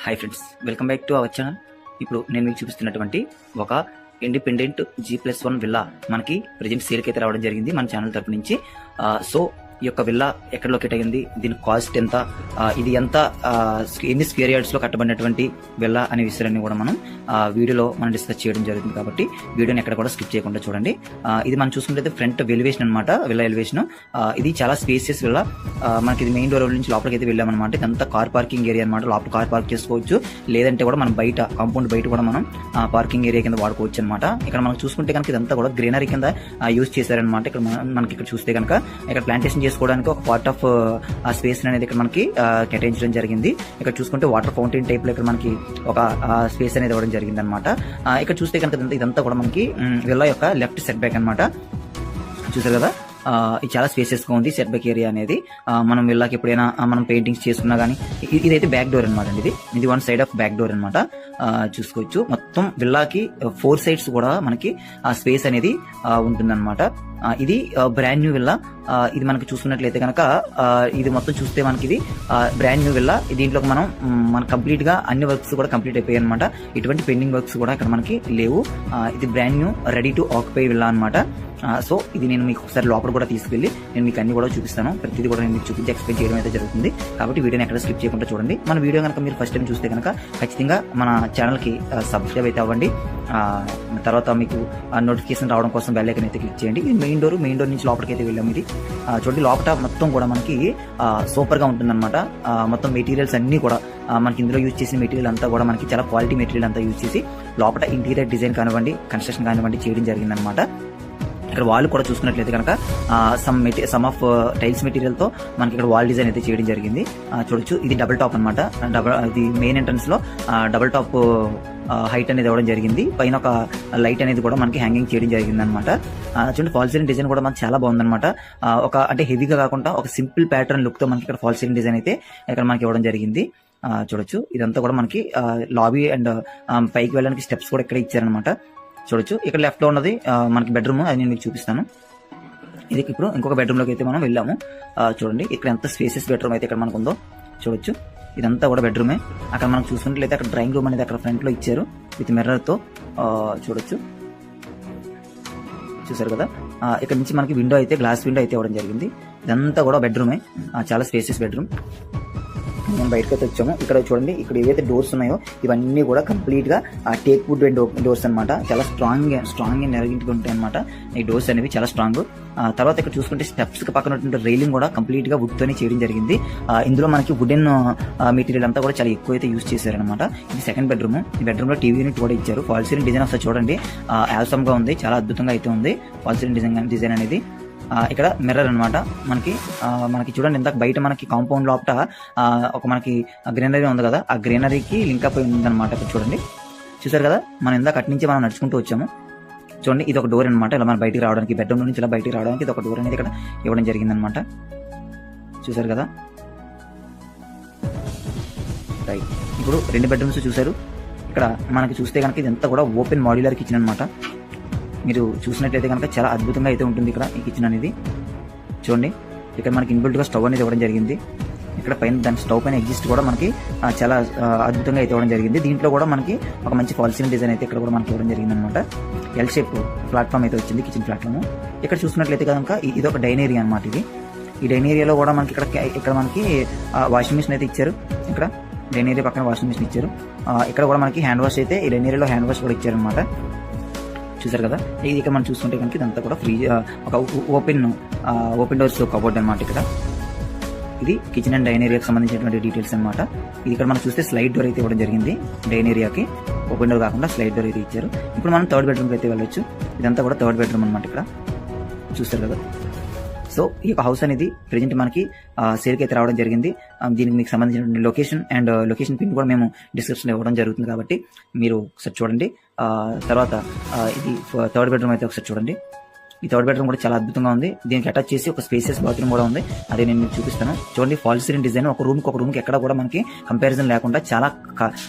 Hi friends, welcome back to our channel. ఇప్పుడు నేను మీకు చూపిస్తున్నటువంటి ఒక ఇండిపెండెంట్ G+1 విల్లా మనకి ప్రెజెంట్ సేల్కి అయితే రావడం జరిగింది మన ఛానల్ తరపు నుంచి. సో ఈ యొక్క విల్లా ఎక్కడ లొకేట్ అయ్యింది, దీని కాస్ట్ ఎంత, ఇది ఎంత, ఎన్ని స్క్వేర్ యార్డ్స్ లో కట్టబడినటువంటి విల్లా అనే విషయాన్ని కూడా మనం వీడియోలో మనం డిస్కస్ చేయడం జరుగుతుంది. కాబట్టి వీడియోని ఎక్కడ కూడా స్కిప్ చేయకుండా చూడండి. ఇది మనం చూసుకుంటే ఫ్రంట్ ఎలివేషన్ అనమాట, విల్లా ఎలివేషన్. ఇది చాలా స్పేసియస్ విల్లా. మనకి ఇది మెయిన్ డోర్ నుంచి లోపలికి అయితే వెళ్ళామన్నమాట. ఇదంతా కార్ పార్కింగ్ ఏరియా అనమాట. లోపల కార్ పార్క్ చేసుకోవచ్చు, లేదంటే కూడా మనం బయట కాంపౌండ్ బయట కూడా మనం పార్కింగ్ ఏరియా కింద వాడుకోవచ్చు అనమాట. ఇక్కడ మనం చూసుకుంటే కనుక ఇదంతా కూడా గ్రీనరీ కింద యూజ్ చేశారనమాట. ఇక్కడ మనకి ఇక్కడ చూస్తే కనుక ఇక్కడ ప్లాంటేషన్ చేసుకోవడానికి ఒక పార్ట్ ఆఫ్ ఆ స్పేస్ అనేది ఇక్కడ మనకి కేటాయించడం జరిగింది. ఇక్కడ చూసుకుంటే వాటర్ ఫౌంటైన్ టైప్ లో ఇక్కడ మనకి ఒక స్పేస్ అనేది ఇవ్వడం జరిగింది అనమాట. ఇక్కడ చూస్తే కనుక ఇదంతా కూడా మనకి విల్లా యొక్క లెఫ్ట్ సెట్ బ్యాక్ అనమాట. చూసారు కదా, ఇది చాలా స్పేసెస్ గా ఉంది సెట్ బ్యాక్ ఏరియా అనేది. మనం విల్లాకి ఎప్పుడైనా మనం పెయింటింగ్స్ చేసుకున్నా గానీ ఇదైతే బ్యాక్ డోర్ అనమాట. ఇది one side of back door అనమాట. చూసుకోవచ్చు మొత్తం విల్లాకి 4 సైడ్స్ కూడా మనకి ఆ స్పేస్ అనేది ఉంటుందన్నమాట. ఇది బ్రాండ్ న్యూ విల్లా. ఇది మనకి చూసుకున్నట్లయితే కనుక ఇది మొత్తం చూస్తే మనకి ఇది బ్రాండ్ న్యూ విల్లా. దీంట్లో మన కంప్లీట్ గా అన్ని వర్క్స్ కూడా కంప్లీట్ అయిపోయాయి అనమాట. ఎటువంటి పెండింగ్ వర్క్స్ కూడా ఇక్కడ మనకి లేవు. ఇది brand new ready to occupy villa అనమాట. సో ఇది నేను మీకు ఒకసారి లోపల కూడా తీసుకెళ్లి నేను మీకు అన్ని కూడా చూపిస్తాను. ప్రతిదీ కూడా నేను మీకు చూపించి ఎక్స్ప్లెయిన్ చేయడం అయితే జరుగుతుంది. కాబట్టి వీడియోని ఎక్కడ స్కిప్ చేయకుండా చూడండి. మన వీడియో కనుక మీరు ఫస్ట్ టైం చూస్తే కనుక ఖచ్చితంగా మన ఛానల్ కి సబ్స్క్రైబ్ అయితే అవ్వండి. తర్వాత మీకు నోటిఫికేషన్ రావడం కోసం బెల్ ఐకాన్ అయితే క్లిక్ చేయండి. ఇది మెయిన్ డోర్ నుంచి లోపలికి అయితే వెళ్ళాము. ఇది చూడండి, లోపల మొత్తం కూడా మనకి సూపర్ గా ఉంటుందన్నమాట. మొత్తం మెటీరియల్స్ అన్ని కూడా మనకి ఇందులో యూజ్ చేసిన మెటీరియల్ అంతా కూడా మనకి చాలా క్వాలిటీ మెటీరియల్ అంతా యూజ్ చేసి లోపల ఇంటీరియర్ డిజైన్ కానివ్వండి, కన్స్ట్రక్షన్ కానివ్వండి చేయడం జరిగిందనమాట. ఇక్కడ వాల్ కూడా చూసుకున్నట్లయితే కనుక సమ్ ఆఫ్ టైల్స్ మెటీరియల్ తో మనకి ఇక్కడ వాల్ డిజైన్ అయితే చేయడం జరిగింది. చూడొచ్చు, ఇది డబుల్ టాప్ అనమాట. ఇది మెయిన్ ఎంట్రన్స్ లో డబుల్ టాప్ హైట్ అనేది ఇవ్వడం జరిగింది. పైన ఒక లైట్ అనేది కూడా మనకి హ్యాంగింగ్ చేయడం జరిగింది అనమాట. చూడండి, ఫాల్ సీలింగ్ డిజైన్ కూడా మనకి చాలా బాగుందన్నమాట. ఒక అంటే హెవీగా కాకుండా ఒక సింపుల్ ప్యాటర్న్ లుక్ తో మనకి ఇక్కడ ఫాల్ సీలింగ్ డిజైన్ అయితే ఇక్కడ మనకి ఇవ్వడం జరిగింది. చూడొచ్చు, ఇదంతా కూడా మనకి లాబీ అండ్ పైకి వెళ్ళడానికి స్టెప్స్ కూడా ఇక్కడ ఇచ్చారనమాట. చూడొచ్చు, ఇక్కడ లెఫ్ట్ లో ఉన్నది మనకి బెడ్రూమ్, అది నేను మీకు చూపిస్తాను. ఇది ఇప్పుడు ఇంకొక బెడ్రూమ్ లోకి అయితే మనం వెళ్ళాము. చూడండి, ఇక్కడ ఎంత స్పేసెస్ బెడ్రూమ్ అయితే ఇక్కడ మనకు ఉందో చూడొచ్చు. ఇదంతా కూడా బెడ్రూమే. అక్కడ మనం చూసుకున్నట్లయితే అక్కడ డ్రాయింగ్ రూమ్ అనేది అక్కడ ఫ్రంట్ లో ఇచ్చారు విత్ మిర్రర్ తో. చూడొచ్చు, చూసారు కదా. ఇక్కడ నుంచి మనకి విండో అయితే గ్లాస్ విండో అయితే ఇవ్వడం జరిగింది. ఇదంతా కూడా బెడ్రూమే, చాలా స్పేసెస్ బెడ్రూమ్. మనం బయటకు అయితే వచ్చాము. ఇక్కడ చూడండి, ఇక్కడ ఏవైతే డోర్స్ ఉన్నాయో ఇవన్నీ కూడా కంప్లీట్ గా టేక్ వుడ్ డోర్స్ అనమాట. చాలా స్ట్రాంగ్ అండ్ ఎరగెంట్ గా ఉంటాయి అనమాట. ఈ డోర్స్ అనేవి చాలా స్ట్రాంగ్. తర్వాత ఇక్కడ చూసుకుంటే స్టెప్స్ కి పక్కన రైలింగ్ కూడా కంప్లీట్ గా వుడ్ తోనే చేయడం జరిగింది. ఇందులో మనకి వుడెన్ మెటీరియల్ అంతా కూడా చాలా ఎక్కువ అయితే యూజ్ చేశారనమాట. ఇది సెకండ్ బెడ్రూమ్. ఈ బెడ్రూమ్ లో టీవీ యూనిట్ కూడా ఇచ్చారు. ఫాల్ సీలింగ్ డిజైన్ ఒకసారి చూడండి, ఆల్సమ్ గా ఉంది, చాలా అద్భుతంగా అయితే ఉంది ఫాల్ సీలింగ్ డిజైన్ అనేది. ఇక్కడ మిర్రర్ అనమాట. మనకి చూడండి, ఇందాక బయట మనకి కాంపౌండ్ లోపల ఒక మనకి గ్రీనరీ ఉంది కదా, ఆ గ్రీనరీకి లింక్ అప్ ఉందన్నమాట. ఇక్కడ చూడండి, చూసారు కదా, మనం ఇందాక అటు నుంచి మనం నడుచుకుంటూ వచ్చాము. చూడండి, ఇది ఒక డోర్ అనమాట. ఇలా మనం బయటికి రావడానికి, బెడ్రూమ్ నుంచి ఇలా బయటికి రావడానికి ఇది ఒక డోర్ అనేది ఇక్కడ ఇవ్వడం జరిగింది అనమాట. చూసారు కదా. రైట్, ఇప్పుడు 2 బెడ్రూమ్స్ చూసారు. ఇక్కడ మనకి చూస్తే కనుక ఇదంతా కూడా ఓపెన్ మాడ్యులర్ కిచెన్ అనమాట. మీరు చూసినట్లయితే కనుక చాలా అద్భుతంగా అయితే ఉంటుంది ఇక్కడ ఈ కిచెన్ అనేది. చూడండి, ఇక్కడ మనకి ఇన్బిల్ట్ గా స్టవ్ అనేది ఇవ్వడం జరిగింది. ఇక్కడ పైన దాని స్టవ్ పైన ఎగ్జిస్ట్ కూడా మనకి చాలా అద్భుతంగా అయితే ఇవ్వడం జరిగింది. దీంట్లో కూడా మనకి ఒక మంచి ఫాల్ సీలింగ్ డిజైన్ అయితే ఇక్కడ కూడా మనకి ఇవ్వడం జరిగింది అనమాట. ఎల్ షేప్ ప్లాట్ఫామ్ అయితే వచ్చింది, కిచెన్ ప్లాట్ఫామ్. ఇక్కడ చూసినట్లయితే కనుక ఇది ఒక డైన్ ఏరియా అనమాట. ఈ డైన్ ఏరియాలో కూడా మనకి ఇక్కడ మనకి వాషింగ్ మిషన్ అయితే ఇచ్చారు. ఇక్కడ డైన్ ఏరియా పక్కన వాషింగ్ మిషన్ ఇచ్చారు. ఇక్కడ కూడా మనకి హ్యాండ్ వాష్ అయితే, ఈ డైన్ ఏరియాలో హ్యాండ్ వాష్ కూడా ఇచ్చారు అనమాట. చూసారు కదా. ఇది ఇక్కడ మనం చూసుకుంటే కనుక ఇదంతా కూడా ఫ్రీ ఒక ఓపెన్ డోర్స్ కబోర్డ్ అనమాట. ఇక్కడ ఇది కిచెన్ అండ్ డైన్ ఏరియాకి సంబంధించినటువంటి డీటెయిల్స్ అనమాట. ఇది ఇక్కడ మనం చూస్తే స్లైడ్ డోర్ అయితే ఇవ్వడం జరిగింది. డైన్ ఏరియాకి ఓపెన్ డోర్ కాకుండా స్లైడ్ డోర్ అయితే ఇచ్చారు. ఇప్పుడు మనం థర్డ్ బెడ్రూమ్కి అయితే వెళ్ళొచ్చు. ఇదంతా కూడా థర్డ్ బెడ్రూమ్ అనమాట. ఇక్కడ చూస్తారు కదా. సో ఈ యొక్క హౌస్ అనేది ప్రెజెంట్ మనకి సేల్కి అయితే రావడం జరిగింది. దీనికి మీకు సంబంధించిన లొకేషన్ అండ్ లొకేషన్ పిన్ కూడా మేము డిస్క్రిప్షన్ ఇవ్వడం జరుగుతుంది. కాబట్టి మీరు ఒకసారి చూడండి. తర్వాత ఇది థర్డ్ బెడ్రూమ్ అయితే ఒకసారి చూడండి. ఈ థర్డ్ బెడ్రూమ్ కూడా చాలా అద్భుతంగా ఉంది. దీనికి అటాచ్ చేసి ఒక స్పేసియస్ బాత్రూమ్ కూడా ఉంది, అదే నేను మీకు చూపిస్తాను. చూడండి, ఫాల్ సీలింగ్ డిజైన్ ఒక రూమ్కి ఎక్కడ కూడా మనకి కంపారిజన్ లేకుండా చాలా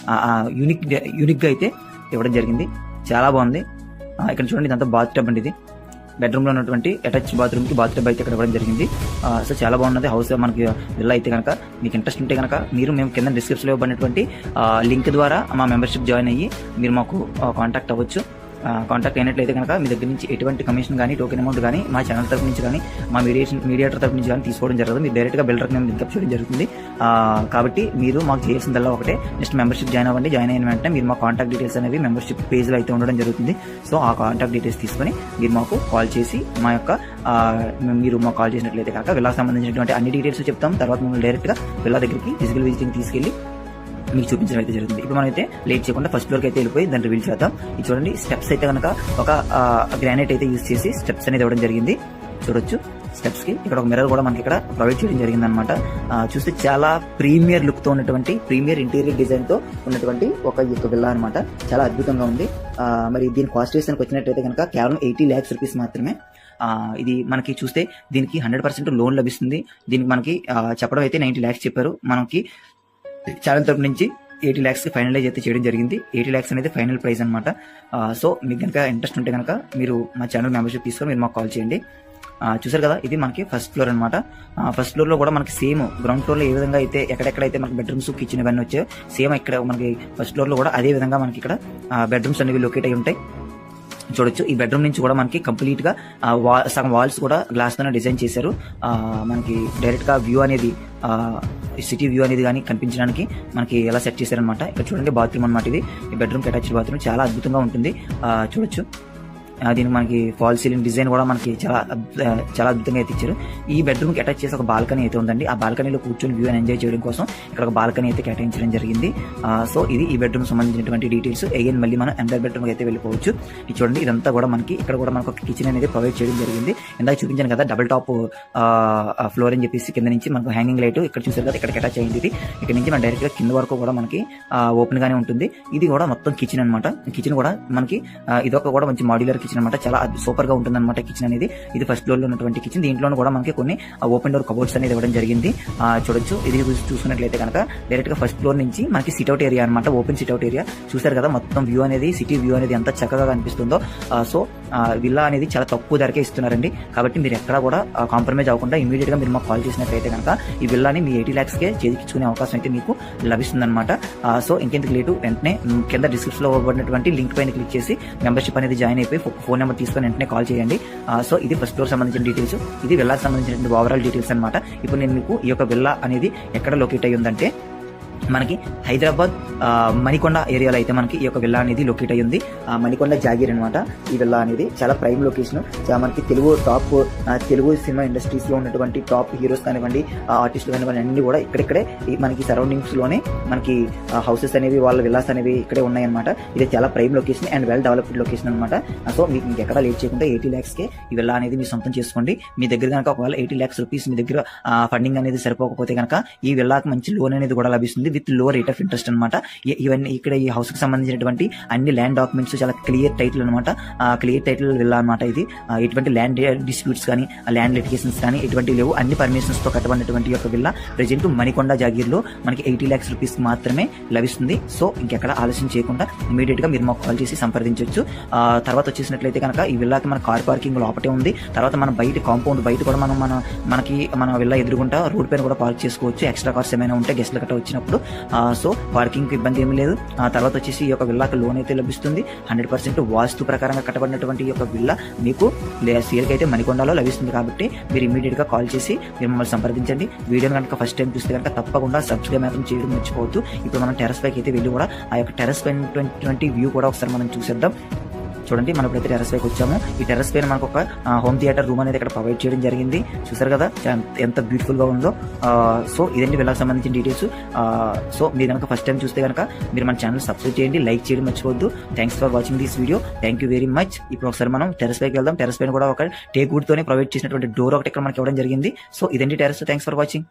యూనిక్ గా అయితే ఇవ్వడం జరిగింది. చాలా బాగుంది. ఇక్కడ చూడండి, ఇదంతా బాత్ టబ్ అండి. ఇది బెడ్రూమ్ లో ఉన్నటువంటి అటాచ్ బాత్రూమ్ కి బాత్ టబ్ అయితే ఇక్కడ ఇవ్వడం జరిగింది. సో చాలా బాగున్నది హౌస్. మనకి విల్లా అయితే కనుక మీకు ఇంట్రెస్ట్ ఉంటే కనుక మేము కింద డిస్క్రిప్షన్ లో ఇవ్వబడినటువంటి లింక్ ద్వారా మా మెంబర్షిప్ జాయిన్ అయ్యి మీరు మాకు కాంటాక్ట్ అవ్వచ్చు. కాంటాక్ట్ అయినట్లయితే కనుక మీ దగ్గర నుంచి ఎటువంటి కమిషన్ కానీ టోకెన్ అమౌంట్ కానీ మా ఛానల్ తరపు నుంచి కానీ మా మీడియేటర్ తరపు నుంచి కానీ తీసుకోవడం జరగదు. మీరు డైరెక్ట్గా బిల్డర్కి మేము లింకప్ చేయడం జరుగుతుంది. కాబట్టి మీరు మాకు చేయాల్సిందల్లా ఒకటే, నెక్స్ట్ మెంబర్షిప్ జాయిన్ అవ్వండి. జాయిన్ అయిన వెంటనే మీరు మా కాంటాక్ట్ డీటెయిల్స్ అనేవి మెంబర్షిప్ పేజ్లో అయితే ఉండడం జరుగుతుంది. సో ఆ కాంటాక్ట్ డీటెయిల్స్ తీసుకొని మీరు మాకు కాల్ చేసి మీరు మాకు కాల్ చేసినట్లయితే కనుక విల్లాకి సంబంధించినటువంటి అన్ని డీటెయిల్స్ చెప్తాం. తర్వాత మిమ్మల్ని డైరెక్ట్గా విల్లా దగ్గరికి ఫిజికల్ విజిటింగ్ తీసుకెళ్ళి మీకు చూపించడం అయితే జరుగుతుంది. ఇప్పుడు మనం అయితే లేట్ చేయకుండా ఫస్ట్ ఫ్లోర్కి అయితే వెళ్ళిపోయి దాన్ని రివీల్ చేద్దాం. ఇది చూడండి, స్టెప్స్ అయితే కనుక ఒక గ్రానైట్ అయితే యూజ్ చేసి స్టెప్స్ అనేది ఇవ్వడం జరిగింది. చూడొచ్చు స్టెప్స్ కి ఇక్కడ ఒక మిర్రర్ కూడా మనకి ఇక్కడ ప్రొవైడ్ చేయడం జరిగింది అనమాట. చూస్తే చాలా ప్రీమియర్ లుక్ తో ఉన్నటువంటి ప్రీమియర్ ఇంటీరియర్ డిజైన్ తో ఉన్నటువంటి ఒక విల్లా అనమాట. చాలా అద్భుతంగా ఉంది. మరి దీని కాస్ట్ విషయానికి వచ్చినట్టయితే కనుక కేవలం 80 lakhs రూపీస్ మాత్రమే. ఇది మనకి చూస్తే దీనికి 100% లోన్ లభిస్తుంది. దీనికి మనకి చెప్పడం అయితే 90 lakhs చెప్పారు. మనకి ఛానల్ తరపు నుంచి 80 lakhs కి ఫైనలైజ్ అయితే చేయడం జరిగింది. 80 lakhs అనేది ఫైనల్ ప్రైస్ అనమాట. సో మీకు కనుక ఇంట్రెస్ట్ ఉంటే కనుక మీరు మా ఛానల్ మెంబర్షిప్ తీసుకొని మీరు మాకు కాల్ చేయండి. చూసారు కదా, ఇది మనకి ఫస్ట్ ఫ్లోర్ అనమాట. ఫస్ట్ ఫ్లోర్ లో కూడా మనకి సేమ్ గ్రౌండ్ ఫ్లోర్ లో ఏ విధంగా అయితే ఎక్కడెక్కడైతే మనకి బెడ్రూమ్స్ కిచెన్ ఇవన్నీ వచ్చాయో సేమ్ ఇక్కడ మనకి ఫస్ట్ ఫ్లోర్ లో కూడా అదే విధంగా మనకి ఇక్కడ బెడ్రూమ్స్ అనేవి లొకేట్ అయి ఉంటాయి. చూడొచ్చు, ఈ బెడ్రూమ్ నుంచి కూడా మనకి కంప్లీట్ గా సగం వాల్స్ కూడా గ్లాస్ తోనే డిజైన్ చేశారు. మనకి డైరెక్ట్ గా వ్యూ అనేది సిటీ వ్యూ అనేది కానీ కనిపించడానికి మనకి ఎలా సెట్ చేశారనమాట. ఇక్కడ చూడండి బాత్రూమ్ అనమాట. ఇది ఈ బెడ్రూమ్ కి అటాచ్డ్ బాత్రూమ్ చాలా అద్భుతంగా ఉంటుంది. చూడొచ్చు, దీనికి మనకి ఫాల్ సీలింగ్ డిజైన్ కూడా మనకి చాలా అద్భుతంగా అయితే ఇచ్చారు. ఈ బెడ్రూమ్ కి అటాచ్ చేసి ఒక బాల్కనీ అయితే ఉందండి. ఆ బాల్కనీలో కూర్చొని వ్యూ ఎంజాయ్ చేయడం కోసం ఇక్కడ ఒక బాల్కనీ అయితే కేటాయించడం జరిగింది. సో ఇది ఈ బెడ్రూమ్ సంబంధించినటువంటి డీటెయిల్స్. అగైన్ మళ్ళీ మనం ఎంటర్ బెడ్రూమ్ అయితే వెళ్ళిపోవచ్చు. ఇది చూడండి, ఇదంతా కూడా మనకి ఇక్కడ కూడా మనకు ఒక కిచెన్ అనేది ప్రొవైడ్ చేయడం జరిగింది. ఇందాక చూపించాను కదా డబుల్ టాప్ ఫ్లోర్ అని చెప్పేసి కింద నుంచి మనకు హ్యాంగింగ్ లైట్ ఇక్కడ చూసారు కదా, ఇక్కడికి అటాచ్ అయింది. ఇక్కడ నుంచి మనం డైరెక్ట్ గా కింద వరకు కూడా మనకి ఓపెన్ గానే ఉంటుంది. ఇది కూడా మొత్తం కిచెన్ అనమాట. కిచెన్ కూడా మనకి ఇదొక కూడా మంచి మాడ్యులర్ కిచెన్ అనమాట. చాలా సూపర్ గా ఉంటుంది అనమాట కిచెన్ అనేది. ఇది ఫస్ట్ ఫ్లోర్ లో ఉన్నటువంటి కిచెన్. దీంట్లో కూడా మనకి కొన్ని ఓపెన్ డోర్ కబోర్డ్స్ అనేది ఇవ్వడం జరిగింది. చూడొచ్చు, ఇది చూసుకున్నట్లయితే కనుక డైరెక్ట్ గా ఫస్ట్ ఫ్లోర్ నుంచి మనకి సిట్అవుట్ ఏరియా అనమాట. ఓపెన్ సిట్అవుట్ ఏరియా చూసారు కదా, మొత్తం వ్యూ అనేది సిటీ వ్యూ అనేది ఎంత చక్కగా కనిపిస్తుందో. సో విల్లా అనేది చాలా తక్కువ ధరకే ఇస్తున్నారండి. కాబట్టి మీరు ఎక్కడ కూడా కాంప్రమైజ్ అవ్వకుండా ఇమీడియట్ గా మీరు మాకు కాల్ చేసినట్లయితే కనుక ఈ విల్లాని మీ 80 lakhs కే చేయించుకునే అవకాశం అయితే మీకు లభిస్తుంది అనమాట. సో ఇంకెందుకు లేటు, వెంటనే కింద డిస్క్రిప్షన్ లో ఇవ్వబడినటువంటి లింక్ పైన క్లిక్ చేసి మెంబర్షిప్ అనేది జాయిన్ అయిపోయి ఫోన్ నెంబర్ తీసుకొని వెంటనే కాల్ చేయండి. సో ఇది ఫస్ట్ ఫ్లోర్ సంబంధించిన డీటెయిల్స్. ఇది విల్లాకి సంబంధించిన ఓవరాల్ డీటెయిల్స్ అనమాట. ఇప్పుడు నేను మీకు ఈ యొక్క విల్లా అనేది ఎక్కడ లొకేట్ అయ్యి ఉందంటే మనకి హైదరాబాద్ మణికొండ ఏరియాలో అయితే మనకి ఈ యొక్క విల్లా అనేది లొకేట్ అయ్యి ఉంది. మణికొండ జాగీర్ అనమాట. ఈ విల్లా అనేది చాలా ప్రైమ్ లొకేషన్. మనకి తెలుగు సినిమా ఇండస్ట్రీస్ లో ఉన్నటువంటి టాప్ హీరోస్ కానివ్వండి, ఆర్టిస్టులు కానివ్వండి, అన్ని కూడా ఇక్కడిక్కడే మనకి సరౌండింగ్స్ లోనే మనకి హౌసెస్ అనేవి, వాళ్ళ విల్లాస్ అనేవి ఇక్కడే ఉన్నాయన్నమాట. ఇది చాలా prime location and well developed location అనమాట. సో మీకు ఎక్కడ లేట్ చేయకుండా 80 lakhs కే ఈ విల్లా అనేది మీరు సొంతం చేసుకోండి. మీ దగ్గర కనుక ఒకవేళ 80 lakhs రూపీస్ మీ దగ్గర ఫండింగ్ అనేది సరిపోకపోతే కనుక ఈ విల్లాకి మంచి లోన్ అనేది కూడా లభిస్తుంది విత్ లో రేట్ ఆఫ్ ఇంట్రెస్ట్ అనమాట. ఇవన్నీ ఇక్కడ ఈ హౌస్ కి సంబంధించినటువంటి అన్ని ల్యాండ్ డాక్యుమెంట్స్ చాలా క్లియర్ టైటిల్ అనమాట. క్లియర్ టైటిల్ విల్లా అనమాట. ఇది ఎటువంటి ల్యాండ్ డిస్ప్యూట్స్ కానీ ల్యాండ్ లిటిగేషన్స్ కానీ ఎటువంటి లేవు. అన్ని పర్మిషన్స్ తో కట్టబడినటువంటి యొక్క విల్లా ప్రెజెంట్ మణికొండ జాగీర్ లో మనకి 80 lakhs రూపీస్ మాత్రమే లభిస్తుంది. సో ఇంకెక్కడ ఆలస్యం చేయకుండా ఇమీడియట్ గా మీరు మాకు కాల్ చేసి సంప్రదించవచ్చు. తర్వాత వచ్చేసినట్లయితే కనుక ఈ విల్లాకి మన కార్ పార్కింగ్ లోపటే ఉంది. తర్వాత మన బయట కాంపౌండ్ బయట కూడా మన విల్లా ఎదురుగుంటా రోడ్ పైన కూడా పార్క్ చేసుకోవచ్చు. ఎక్స్ట్రా కార్స్ ఏమైనా ఉంటే గెస్ట్లు గట్రా వచ్చినప్పుడు. సో పార్కింగ్ ఇబ్బంది ఏమీ లేదు. తర్వాత వచ్చేసి ఈ యొక్క విల్లాకి లోన్ అయితే లభిస్తుంది. 100% వాస్తు ప్రకారంగా కట్టబడినటువంటి ఈ యొక్క విల్లా మీకు సేల్కి అయితే మణికొండలో లభిస్తుంది. కాబట్టి మీరు ఇమీడియట్ గా కాల్ చేసి మీరు మమ్మల్ని సంప్రదించండి. వీడియోని కనుక ఫస్ట్ టైం చూస్తే కనుక తప్పకుండా సబ్స్క్రైబ్ మాత్రం చేయడం మర్చిపోవద్దు. ఇప్పుడు మనం టెర్రస్ పైకి అయితే వెళ్ళి కూడా ఆ యొక్క టెర్రస్ పైన వ్యూ కూడా ఒకసారి మనం చూసేద్దాం. చూడండి, మనం ఇప్పుడైతే టెర్రస్ పైకి వచ్చాము. ఈ టెర్రస్ పైన మనకు ఒక హోమ్ థియేటర్ రూమ్ అనేది ఇక్కడ ప్రొవైడ్ చేయడం జరిగింది. చూసారు కదా ఎంత బ్యూటిఫుల్ గా ఉందో. సో ఇదండి విల్లాకి సంబంధించిన డీటెయిల్స్. సో మీరు కనుక ఫస్ట్ టైం చూస్తే కనుక మీరు మన ఛానల్ సబ్స్క్రైబ్ చేయండి, లైక్ చేయడం మర్చిపోవద్దు. Thanks for watching this video. Thank you very much. ఇప్పుడు ఒకసారి మనం టెర్రస్ పైకి వెళ్దాం. టెర్రస్ పైన కూడా ఒక టేక్ వుడ్ తోనే ప్రొవైడ్ చేసినటువంటి డోర్ ఒకటి ఇక్కడ మనకి ఇవ్వడం జరిగింది. సో ఇదండి టెర్రస్. Thanks for watching.